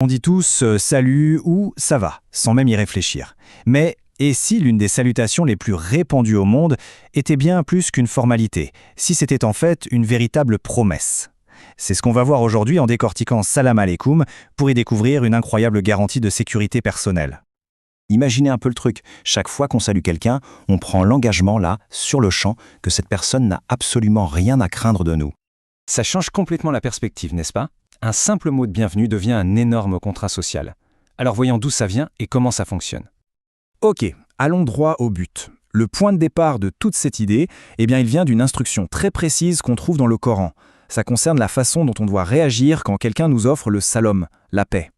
On dit tous salut ou ça va, sans même y réfléchir. Mais et si l'une des salutations les plus répandues au monde était bien plus qu'une formalité, si c'était en fait une véritable promesse? C'est ce qu'on va voir aujourd'hui en décortiquant Salam Aleikum pour y découvrir une incroyable garantie de sécurité personnelle. Imaginez un peu le truc. Chaque fois qu'on salue quelqu'un, on prend l'engagement là, sur le champ, que cette personne n'a absolument rien à craindre de nous. Ça change complètement la perspective, n'est-ce pas? Un simple mot de bienvenue devient un énorme contrat social. Alors voyons d'où ça vient et comment ça fonctionne. Ok, allons droit au but. Le point de départ de toute cette idée, il vient d'une instruction très précise qu'on trouve dans le Coran. Ça concerne la façon dont on doit réagir quand quelqu'un nous offre le salam, la paix.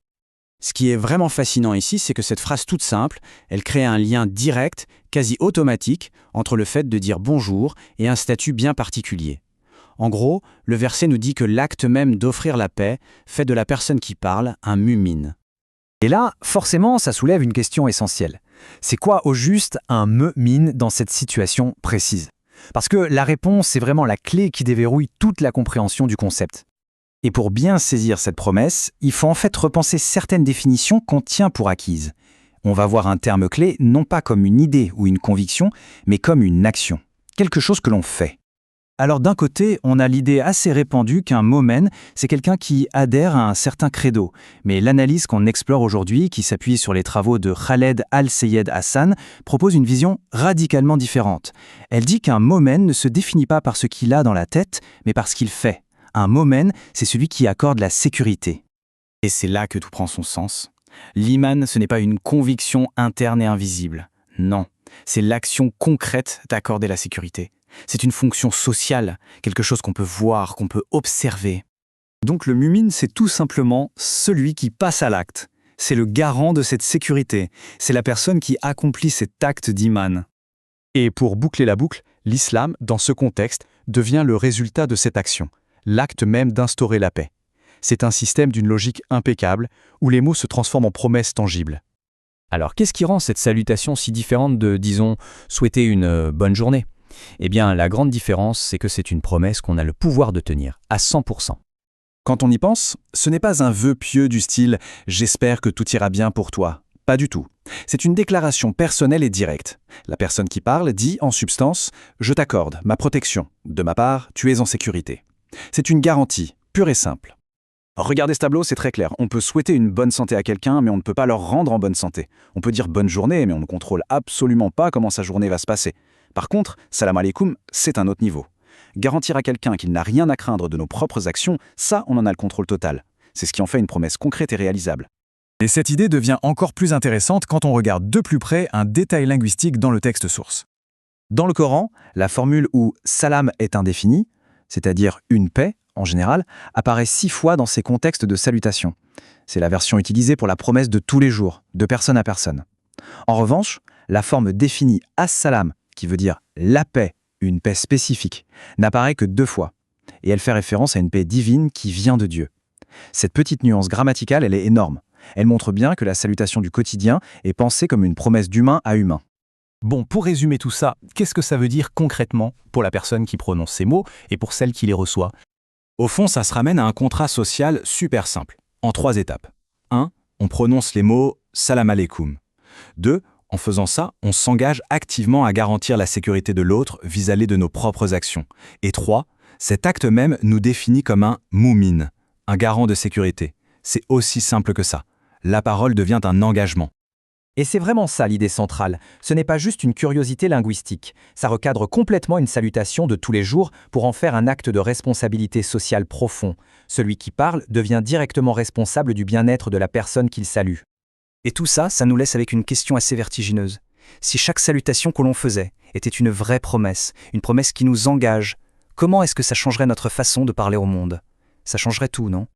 Ce qui est vraiment fascinant ici, c'est que cette phrase toute simple, elle crée un lien direct, quasi automatique, entre le fait de dire bonjour et un statut bien particulier. En gros, le verset nous dit que l'acte même d'offrir la paix fait de la personne qui parle un mu'min. Et là, forcément, ça soulève une question essentielle. C'est quoi au juste un mu'min dans cette situation précise? Parce que la réponse est vraiment la clé qui déverrouille toute la compréhension du concept. Et pour bien saisir cette promesse, il faut en fait repenser certaines définitions qu'on tient pour acquises. On va voir un terme clé non pas comme une idée ou une conviction, mais comme une action, quelque chose que l'on fait. Alors d'un côté, on a l'idée assez répandue qu'un momen, c'est quelqu'un qui adhère à un certain credo. Mais l'analyse qu'on explore aujourd'hui, qui s'appuie sur les travaux de Khaled Al-Sayed Hassan, propose une vision radicalement différente. Elle dit qu'un momen ne se définit pas par ce qu'il a dans la tête, mais par ce qu'il fait. Un momen, c'est celui qui accorde la sécurité. Et c'est là que tout prend son sens. L'iman, ce n'est pas une conviction interne et invisible. Non, c'est l'action concrète d'accorder la sécurité. C'est une fonction sociale, quelque chose qu'on peut voir, qu'on peut observer. Donc le mu'min, c'est tout simplement celui qui passe à l'acte. C'est le garant de cette sécurité. C'est la personne qui accomplit cet acte d'iman. Et pour boucler la boucle, l'islam, dans ce contexte, devient le résultat de cette action, l'acte même d'instaurer la paix. C'est un système d'une logique impeccable, où les mots se transforment en promesses tangibles. Alors qu'est-ce qui rend cette salutation si différente de, disons, souhaiter une bonne journée? Eh bien, la grande différence, c'est que c'est une promesse qu'on a le pouvoir de tenir, à 100%. Quand on y pense, ce n'est pas un vœu pieux du style « j'espère que tout ira bien pour toi ». Pas du tout. C'est une déclaration personnelle et directe. La personne qui parle dit en substance « je t'accorde ma protection. De ma part, tu es en sécurité ». C'est une garantie, pure et simple. Regardez ce tableau, c'est très clair. On peut souhaiter une bonne santé à quelqu'un, mais on ne peut pas leur rendre en bonne santé. On peut dire bonne journée, mais on ne contrôle absolument pas comment sa journée va se passer. Par contre, Salam Aleikum, c'est un autre niveau. Garantir à quelqu'un qu'il n'a rien à craindre de nos propres actions, ça, on en a le contrôle total. C'est ce qui en fait une promesse concrète et réalisable. Et cette idée devient encore plus intéressante quand on regarde de plus près un détail linguistique dans le texte source. Dans le Coran, la formule où « salam » est indéfinie, c'est-à-dire une paix, en général, apparaît 6 fois dans ces contextes de salutation. C'est la version utilisée pour la promesse de tous les jours, de personne à personne. En revanche, la forme définie « as-salam », qui veut dire « la paix », une paix spécifique, n'apparaît que 2 fois. Et elle fait référence à une paix divine qui vient de Dieu. Cette petite nuance grammaticale, elle est énorme. Elle montre bien que la salutation du quotidien est pensée comme une promesse d'humain à humain. Bon, pour résumer tout ça, qu'est-ce que ça veut dire concrètement pour la personne qui prononce ces mots et pour celle qui les reçoit? Au fond, ça se ramène à un contrat social super simple, en 3 étapes. 1. On prononce les mots « Salam Aleikum ». 2. En faisant ça, on s'engage activement à garantir la sécurité de l'autre vis-à-vis de nos propres actions. Et 3. Cet acte même nous définit comme un mu'min, un garant de sécurité. C'est aussi simple que ça. La parole devient un engagement. Et c'est vraiment ça l'idée centrale. Ce n'est pas juste une curiosité linguistique. Ça recadre complètement une salutation de tous les jours pour en faire un acte de responsabilité sociale profond. Celui qui parle devient directement responsable du bien-être de la personne qu'il salue. Et tout ça, ça nous laisse avec une question assez vertigineuse. Si chaque salutation que l'on faisait était une vraie promesse, une promesse qui nous engage, comment est-ce que ça changerait notre façon de parler au monde? Ça changerait tout, non?